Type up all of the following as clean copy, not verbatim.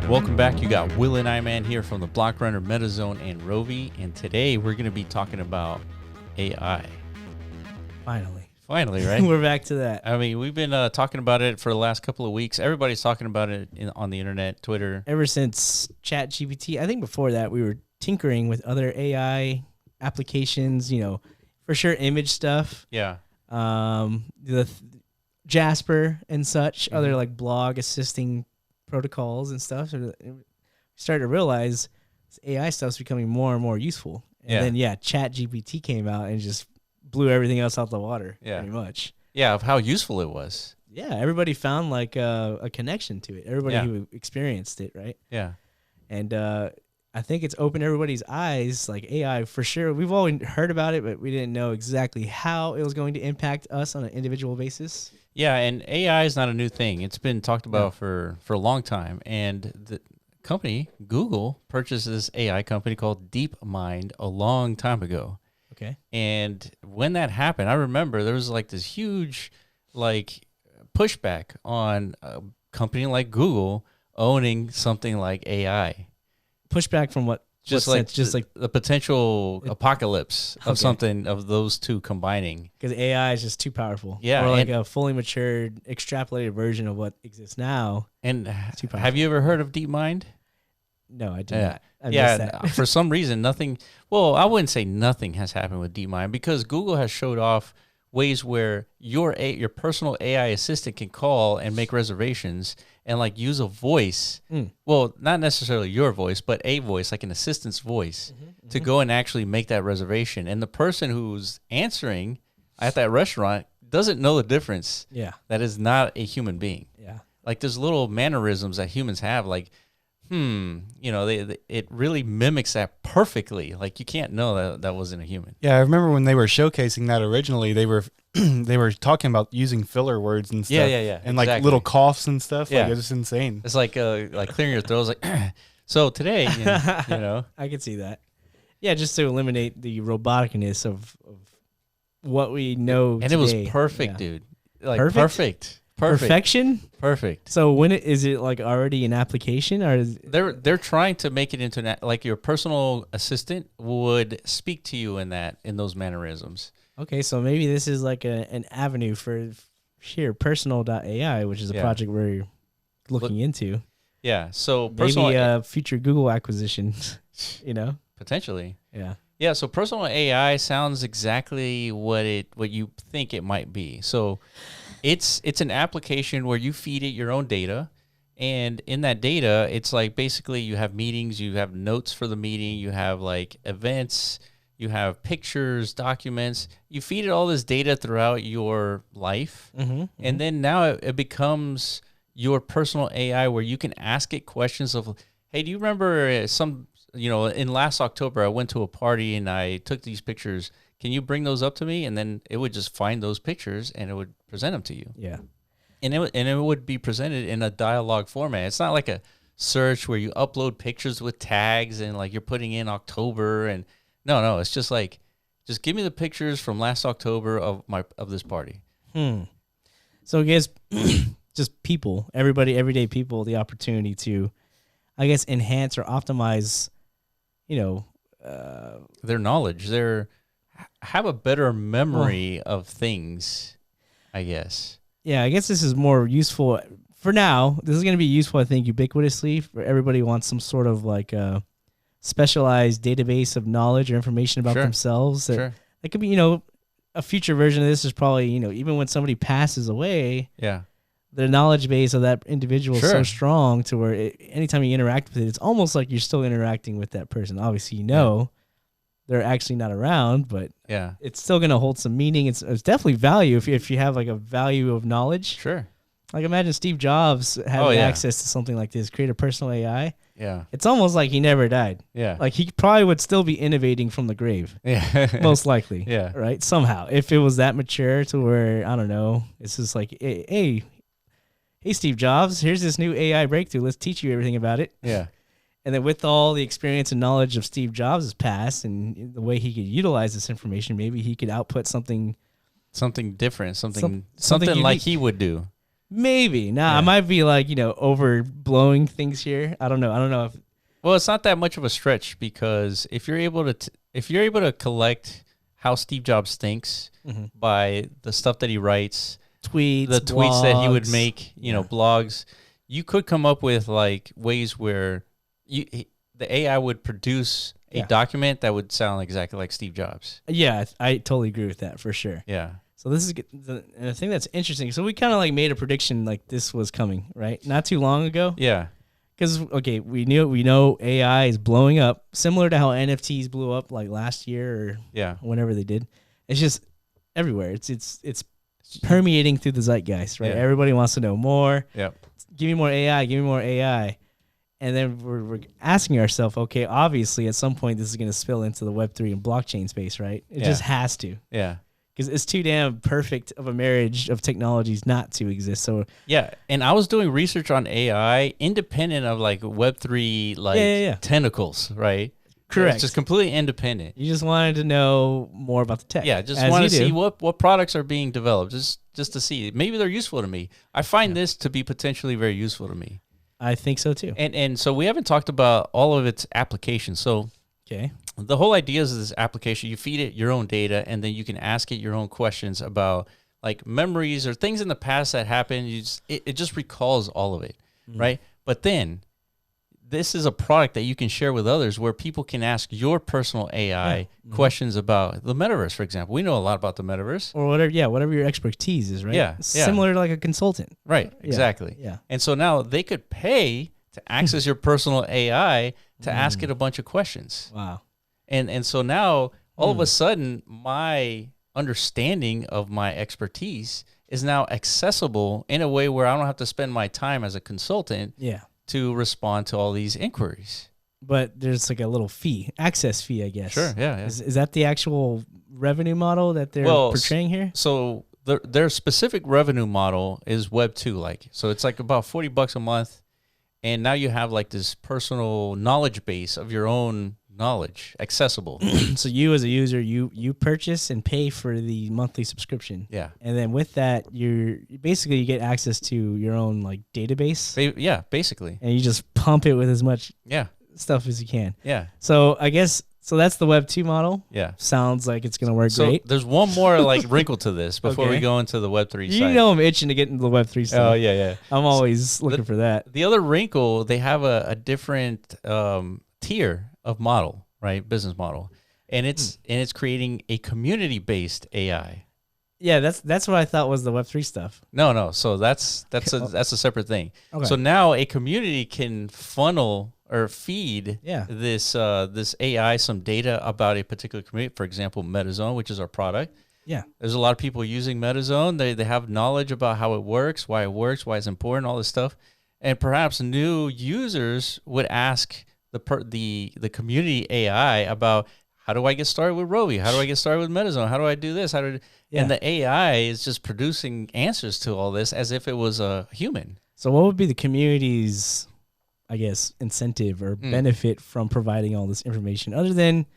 Welcome back. You got Will and I-Man here from the Block Runner, MetaZone, and Rovi, and today we're going to be talking about AI. Finally, right? We're back to that. I mean, we've been talking about it for the last couple of weeks. Everybody's talking about it on the internet, Twitter. Ever since ChatGPT, I think before that we were tinkering with other AI applications, for sure image stuff. Yeah. The Jasper and such, other like blog assisting protocols and stuff. So we started to realize this AI stuff's becoming more and more useful. And then ChatGPT came out and just blew everything else out the water, pretty much. Yeah, of how useful it was. Yeah, everybody found like a connection to it. Everybody who experienced it, right? Yeah. And I think it's opened everybody's eyes, like AI for sure. We've all heard about it, but we didn't know exactly how it was going to impact us on an individual basis. Yeah, and AI is not a new thing. It's been talked about for a long time. And the company, Google, purchased this AI company called DeepMind a long time ago. Okay. And when that happened, I remember there was like this huge pushback on a company like Google owning something like AI. Pushback from what? Just what like sense? Just like the potential apocalypse of something of those two combining. Because AI is just too powerful. Yeah. Or like a fully matured, extrapolated version of what exists now. And have you ever heard of DeepMind? No, I did not. I missed that. For some reason, nothing. Well, I wouldn't say nothing has happened with DeepMind because Google has showed off ways where your personal AI assistant can call and make reservations and like use a voice. Well, not necessarily your voice, but a voice, like an assistant's voice, to go and actually make that reservation. And the person who's answering at that restaurant doesn't know the difference. Yeah. That is not a human being. Yeah. Like there's little mannerisms that humans have, like, it really mimics that perfectly. Like you can't know that wasn't a human. Yeah, I remember when they were showcasing that originally, they were they were talking about using filler words and stuff. Yeah. And like little coughs and stuff. Yeah. Like it's just insane. It's like clearing your throat. It's like so today, I could see that. Yeah, just to eliminate the roboticness of what we know. And today. It was perfect, dude. Like perfect? Perfection? Perfect. So is it like already an application, or they're trying to make it into like your personal assistant would speak to you in those mannerisms. Okay, so maybe this is like an avenue for Personal.AI, which is a project we're looking into. Yeah, so maybe a future Google acquisition, potentially. Yeah. Yeah, so Personal AI sounds exactly what you think it might be. So it's an application where you feed it your own data, and in that data, it's like basically you have meetings, you have notes for the meeting, you have like events, you have pictures, documents. You feed it all this data throughout your life, and then now it becomes your personal AI where you can ask it questions of, hey, do you remember in last October, I went to a party and I took these pictures. Can you bring those up to me? And then it would just find those pictures and it would present them to you. Yeah. And it would be presented in a dialogue format. It's not like a search where you upload pictures with tags and like you're putting in October and no, it's just like, just give me the pictures from last October of this party. So it gives just people, everyday people, the opportunity to, I guess, enhance or optimize, their knowledge, have a better memory of things, I guess. Yeah, I guess this is more useful for now. This is going to be useful, I think, ubiquitously for everybody who wants some sort of like specialized database of knowledge or information about themselves. That could be, a future version of this is probably, even when somebody passes away. Yeah. The knowledge base of that individual is so strong to where anytime you interact with it, it's almost like you're still interacting with that person. Obviously, they're actually not around, but it's still going to hold some meaning. It's definitely value if you have like a value of knowledge. Sure. Like imagine Steve Jobs having access to something like this, create a personal AI. Yeah. It's almost like he never died. Yeah. Like he probably would still be innovating from the grave. Yeah. Most likely. Yeah. Right? Somehow. If it was that mature to where, I don't know, it's just like, hey, Steve Jobs, here's this new AI breakthrough. Let's teach you everything about it. Yeah. And then with all the experience and knowledge of Steve Jobs' past and the way he could utilize this information, maybe he could output something different, something unique. like he would do. Maybe. Now, I might be like, overblowing things here. I don't know if Well, it's not that much of a stretch because if you're able to collect how Steve Jobs thinks by the stuff that he writes, tweets, the tweets that he would blogs. make, blogs, you could come up with like ways where the AI would produce a document that would sound exactly like Steve Jobs. Yeah, I totally agree with that for sure. Yeah. So this is and the thing that's interesting. So we kind of like made a prediction like this was coming, right? Not too long ago. Yeah. Because we know AI is blowing up, similar to how NFTs blew up like last year or whenever they did. It's just everywhere. It's permeating through the zeitgeist, right? Yeah. Everybody wants to know more. Yep. Give me more AI. Give me more AI. And then we're asking ourselves, okay, obviously at some point this is going to spill into the Web3 and blockchain space, right? It just has to. Yeah. Because it's too damn perfect of a marriage of technologies not to exist. So yeah, and I was doing research on AI independent of like Web3 tentacles, right? Correct. It's just completely independent. You just wanted to know more about the tech. Yeah, just want to see what products are being developed, just to see. Maybe they're useful to me. I find this to be potentially very useful to me. I think so too. And so we haven't talked about all of its applications. So the whole idea is this application, you feed it your own data, and then you can ask it your own questions about like memories or things in the past that happened. It just recalls all of it, right? But then this is a product that you can share with others where people can ask your personal AI questions about the metaverse, for example. We know a lot about the metaverse. Or whatever your expertise is, right? Yeah. Similar to like a consultant. Right, exactly. Yeah. And so now they could pay to access your personal AI to ask it a bunch of questions. Wow. And so now all of a sudden my understanding of my expertise is now accessible in a way where I don't have to spend my time as a consultant to respond to all these inquiries. But there's like a little access fee, I guess. Sure, yeah. Is that the actual revenue model that they're portraying here? So their specific revenue model is Web2 like. So it's like about $40 a month. And now you have like this personal knowledge base of your own knowledge accessible. So you as a user, you purchase and pay for the monthly subscription. Yeah. And then with that, you get access to your own like database. Yeah, basically. And you just pump it with as much stuff as you can. Yeah. So I guess that's the Web 2 model. Yeah. Sounds like it's gonna work great. There's one more like wrinkle to this before we go into the Web 3 side. You know I'm itching to get into the Web 3 stuff. Oh yeah. I'm always looking for that. The other wrinkle, they have a different tier of model, right? Business model. And it's creating a community-based AI. Yeah, that's what I thought was the Web3 stuff. No. So that's a separate thing. Okay. So now a community can funnel or feed this AI some data about a particular community. For example, MetaZone, which is our product. Yeah. There's a lot of people using MetaZone. They have knowledge about how it works, why it's important, all this stuff. And perhaps new users would ask the community AI about, how do I get started with Rovi? How do I get started with MetaZone? How do I do this? And the AI is just producing answers to all this as if it was a human. So what would be the community's, I guess, incentive or benefit from providing all this information, other than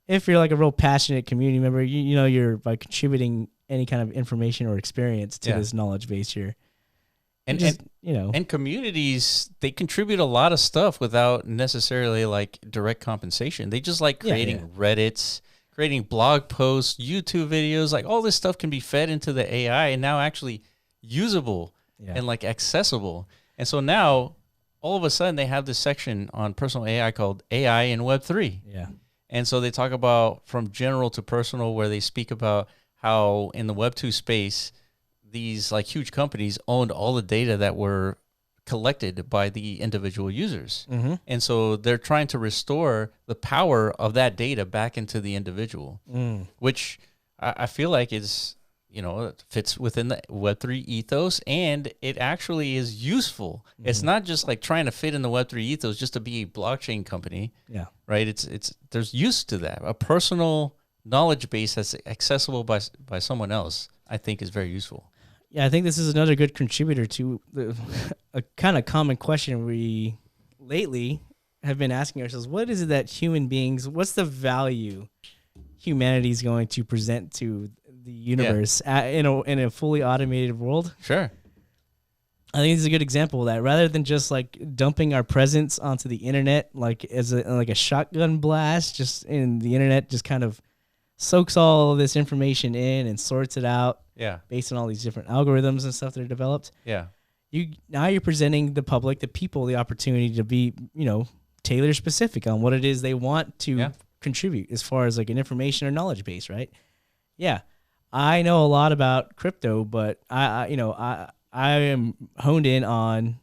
if you're like a real passionate community member, you know, you're by contributing any kind of information or experience to this knowledge base here. And communities, they contribute a lot of stuff without necessarily like direct compensation. They just like creating Reddits, creating blog posts, YouTube videos, like all this stuff can be fed into the AI and now actually usable and like accessible. And so now all of a sudden they have this section on personal AI called AI and Web3. Yeah. And so they talk about from general to personal, where they speak about how in the Web2 space, these like huge companies owned all the data that were collected by the individual users. Mm-hmm. And so they're trying to restore the power of that data back into the individual, which I feel like is, it fits within the Web3 ethos, and it actually is useful. Mm-hmm. It's not just like trying to fit in the Web3 ethos just to be a blockchain company. Yeah. Right. There's use to that. A personal knowledge base that's accessible by someone else, I think, is very useful. Yeah, I think this is another good contributor to a kind of common question we lately have been asking ourselves. What is it that what's the value humanity is going to present to the universe in a fully automated world? Sure. I think it's a good example of that. Rather than just like dumping our presence onto the internet, like as a shotgun blast, just in the internet, just kind of soaks all of this information in and sorts it out. Yeah. Based on all these different algorithms and stuff that are developed. Yeah. You're presenting the public, the people, the opportunity to be, tailor specific on what it is they want to contribute as far as like an information or knowledge base, right? Yeah. I know a lot about crypto, but I am honed in on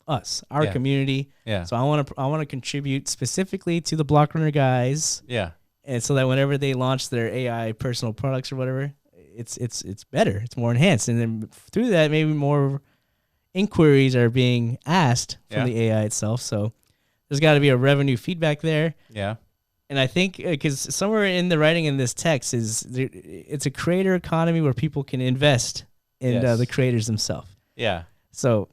us, our community. Yeah. So I want to contribute specifically to the block runner guys. Yeah. And so that whenever they launch their AI personal products or whatever, it's better. It's more enhanced. And then through that, maybe more inquiries are being asked from the AI itself. So there's got to be a revenue feedback there. Yeah. And I think because somewhere in the writing in this text it's a creator economy where people can invest in the creators themselves. Yeah. So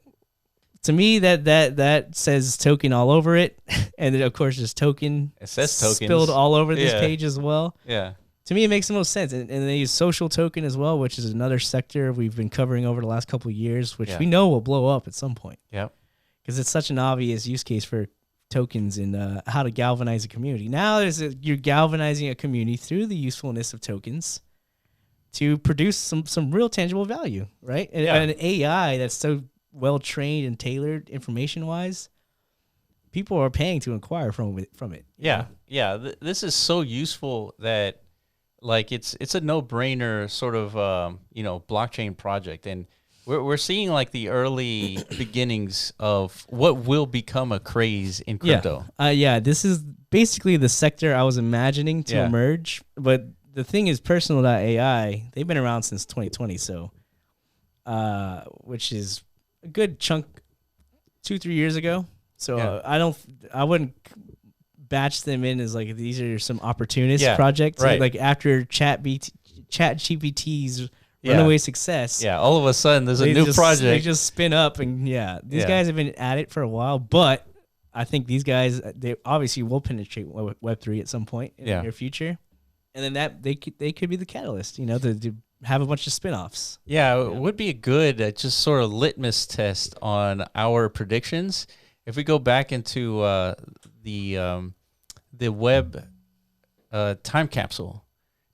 to me, that says token all over it. And then, of course, there's token. It says tokens spilled all over this page as well. Yeah. To me, it makes the most sense. And they use social token as well, which is another sector we've been covering over the last couple of years, which we know will blow up at some point. Yep. Because it's such an obvious use case for tokens and how to galvanize a community. Now you're galvanizing a community through the usefulness of tokens to produce some real tangible value, right? And an AI that's so well trained and tailored information wise, people are paying to inquire from it. Yeah. Yeah. This is so useful that like it's a no-brainer sort of blockchain project, and we're seeing like the early beginnings of what will become a craze in crypto. This is basically the sector I was imagining to emerge, but the thing is, Personal.AI, they've been around since 2020, so which is a good chunk, 2-3 years ago. So I wouldn't batch them in as like these are some opportunist projects. Right. Like after ChatGPT's runaway success. Yeah, all of a sudden there's a new project. They just spin up, and these guys have been at it for a while, but I think these guys, they obviously will penetrate Web3 at some point in the near future. And then that they could be the catalyst, to have a bunch of spin-offs. Yeah, it would be a good just sort of litmus test on our predictions. If we go back into the web time capsule,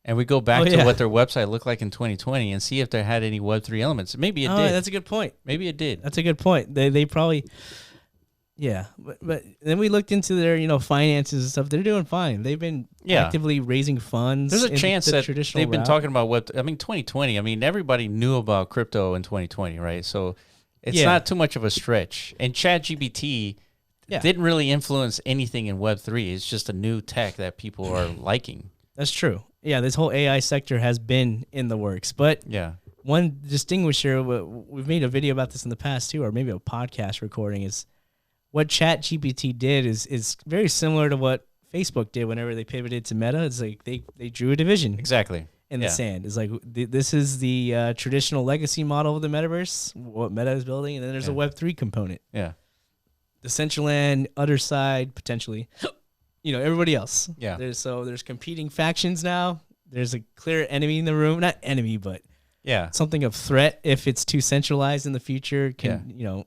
and we go back to what their website looked like in 2020 and see if they had any Web3 elements. Maybe it did. That's a good point. Maybe it did. That's a good point. They probably, but then we looked into their finances and stuff. They're doing fine. They've been actively raising funds. There's a chance that they've been talking about 2020. I mean, everybody knew about crypto in 2020, right? So it's not too much of a stretch. And ChatGPT didn't really influence anything in Web3. It's just a new tech that people are liking. That's true. Yeah, this whole AI sector has been in the works. But one distinguisher, we've made a video about this in the past too, or maybe a podcast recording, is what ChatGPT did is very similar to what Facebook did whenever they pivoted to Meta. It's like they drew a division. Exactly. In the sand. It's like this is the traditional legacy model of the metaverse, what Meta is building, and then there's a Web3 component. Yeah. The central land, other side, potentially. Everybody else. Yeah. There's competing factions now. There's a clear enemy in the room. Not enemy, but something of threat if it's too centralized in the future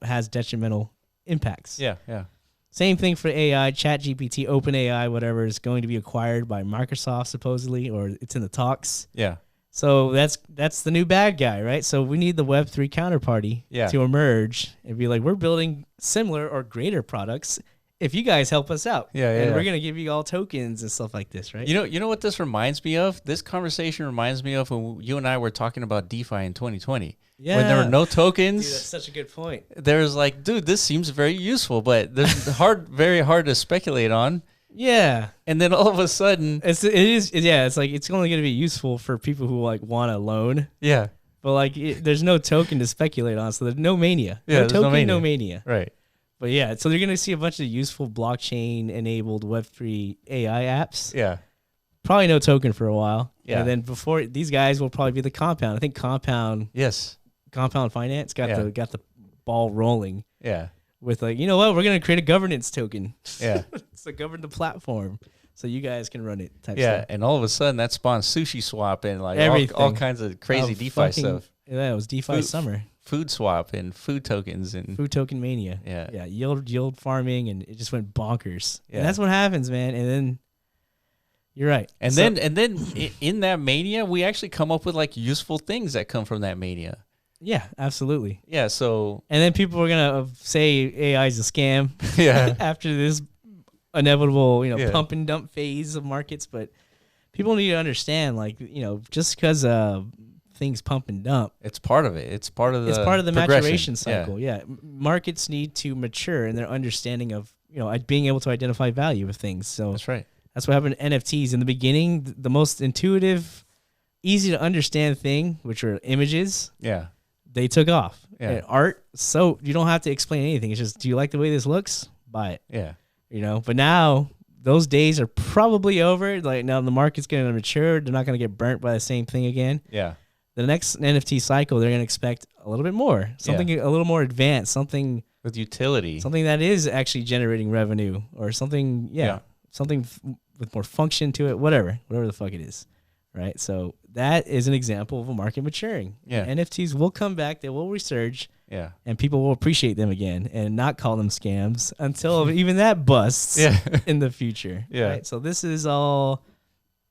has detrimental impacts. Yeah, yeah. Same thing for AI, ChatGPT, OpenAI, whatever is going to be acquired by Microsoft supposedly, or it's in the talks. Yeah. So that's the new bad guy, right? So we need the Web3 counterparty to emerge and be like, we're building similar or greater products if you guys help us out. And we're going to give you all tokens and stuff like this, right? You know what this reminds me of? This conversation reminds me of when you and I were talking about DeFi in 2020. Yeah. When there were no tokens. Dude, that's such a good point. There's like, dude, this seems very useful, but there's very hard to speculate on. Yeah. And then all of a sudden it's like it's only going to be useful for people who like want a loan. Yeah. But like there's no token to speculate on, so there's no mania. Yeah, no token, no mania. Right. But yeah, so they're going to see a bunch of useful blockchain-enabled Web3 AI apps. Yeah. Probably no token for a while. Yeah. And then before, these guys will probably be the Compound. I think Compound Finance got the ball rolling. Yeah. With like, you know what, we're going to create a governance token. Yeah. So govern the platform so you guys can run it type stuff. stuff. And all of a sudden that spawns Sushi Swap and like all kinds of crazy DeFi stuff. Yeah, it was DeFi summer. food swap and food tokens and food token mania. Yeah. Yield farming, and it just went bonkers. Yeah. And that's what happens, man. And then you're right. And then in that mania, we actually come up with like useful things that come from that mania. Yeah, absolutely. Yeah. So And then people are gonna say AI is a scam. Yeah. After this inevitable, Yeah. pump and dump phase of markets, but people need to understand, like, just because things pump and dump, it's part of it. It's part of the progression. maturation cycle. Yeah. Markets need to mature in their understanding of being able to identify value of things. So That's right. that's what happened to NFTs in the beginning. The most intuitive, easy to understand thing, which are images, Yeah. they took off. Yeah. And art, so you don't have to explain anything. It's just, do you like the way this looks? Buy it. Yeah. But now those days are probably over. Like, now the market's going to mature. They're not going to get burnt by the same thing again. Yeah. The next NFT cycle, they're going to expect a little bit more, something a little more advanced, something With utility. that is actually generating revenue, or something. Something with more function to it, whatever the fuck it is. Right. So that is an example of a market maturing. Yeah. NFTs will come back. They will resurge. Yeah. And people will appreciate them again and not call them scams until even that busts Yeah. in the future. Yeah. Right? So this is all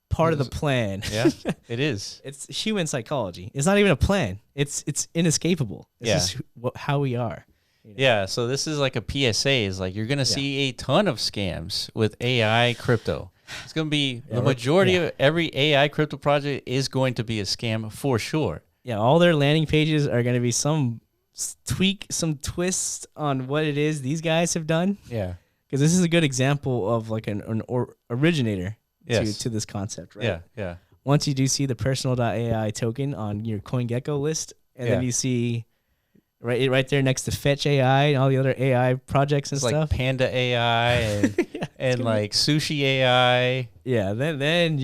part of the plan. Yeah. It is. It's human psychology. It's not even a plan. It's inescapable. It's just how we are. Yeah. So this is like a PSA. Is like you're gonna see a ton of scams with AI crypto. It's gonna be the majority of every AI crypto project is going to be a scam for sure. Yeah. All their landing pages are going to be some tweak, some twist on what it is these guys have done. Yeah. Because this is a good example of like an originator Yes. to this concept, right? Yeah. Yeah. Once you do see the Personal.AI token on your CoinGecko list, and then you see right there next to Fetch AI and all the other AI projects and It's stuff. like Panda AI and and like Sushi AI. Yeah, then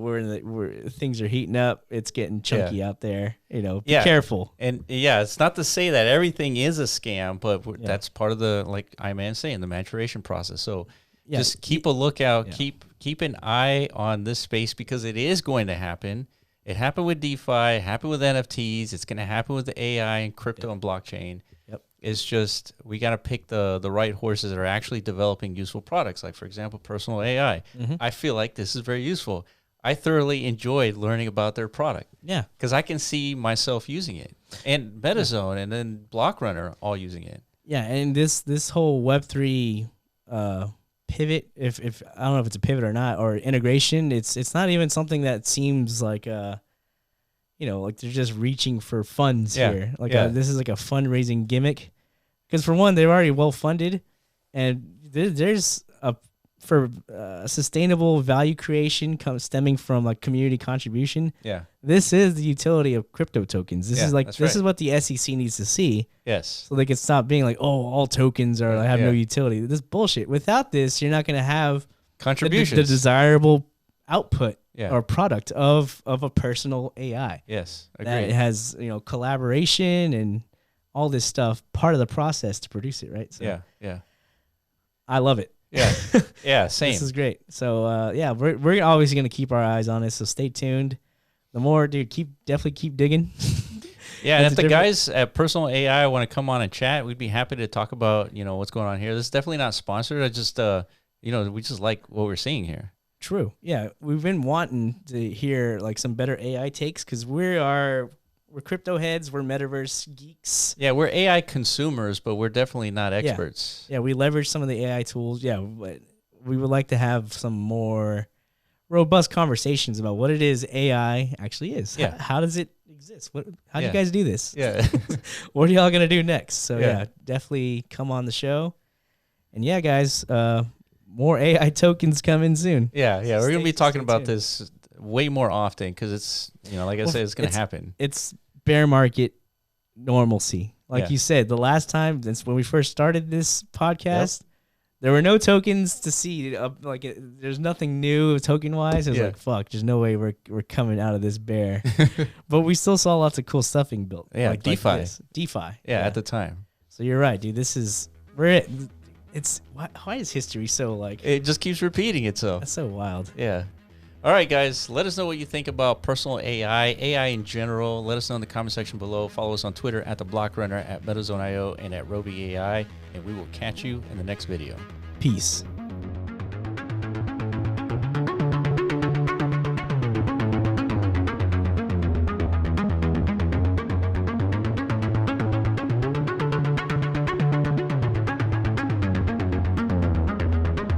where things are heating up. It's getting chunky out there. Be careful. And it's not to say that everything is a scam, but that's part of the, like Iman's saying, the maturation process. So just keep a lookout, keep an eye on this space, because it is going to happen. It happened with DeFi, it happened with NFTs, it's going to happen with the AI and crypto and blockchain. Yep. It's just, we got to pick the right horses that are actually developing useful products. Like, for example, Personal AI. I feel like this is very useful. I thoroughly enjoyed learning about their product. Yeah. Because I can see myself using it. And MetaZone and then BlockRunner all using it. Yeah, and this whole Web3 pivot, if I don't know if it's a pivot or not, or integration, it's not even something that seems like like they're just reaching for funds here. Like this is like a fundraising gimmick, because for one, they're already well funded, and there's for sustainable value creation stemming from like community contribution. Yeah, this is the utility of crypto tokens. This is what the SEC needs to see. Yes. So they can stop being like, oh, all tokens have no utility. This bullshit. Without this, you're not going to have contributions, the desirable output Yeah. or product of a personal AI. Yes, That agreed. it has, collaboration and all this stuff, part of the process to produce it, right? So Yeah. I love it. Yeah. Yeah. Same. This is great. So we're always going to keep our eyes on it. So stay tuned. The more, dude, definitely keep digging. Yeah, and It's if the guys at Personal AI want to come on and chat, we'd be happy to talk about, what's going on here. This is definitely not sponsored. I just, we just like what we're seeing here. True. Yeah, we've been wanting to hear like some better AI takes, because we're crypto heads, we're metaverse geeks. Yeah, we're AI consumers, but we're definitely not experts. Yeah, we leverage some of the AI tools. Yeah, but we would like to have some more robust conversations about what it is AI actually is. Yeah. How does it exist? How do you guys do this? Yeah. What are y'all gonna do next? So Yeah. definitely come on the show. And yeah, guys, more AI tokens coming soon. Yeah. We're going to be talking stay about tuned. this way more often, because it's, like I said, it's going to happen. It's bear market normalcy. Like you said, the last time, that's when we first started this podcast, there were no tokens to see. There's nothing new token-wise. It was like, fuck, there's no way we're coming out of this bear. But we still saw lots of cool stuff being built. Yeah, like DeFi. this. DeFi. Yeah, at the time. So you're right, dude. It's why is history so like, It just keeps repeating itself. that's so wild. Yeah. All right, guys, let us know what you think about personal AI in general. Let us know in the comment section below. Follow us on Twitter at The Block Runner, at MetaZone.io, and at Roby AI. And we will catch you in the next video. Peace.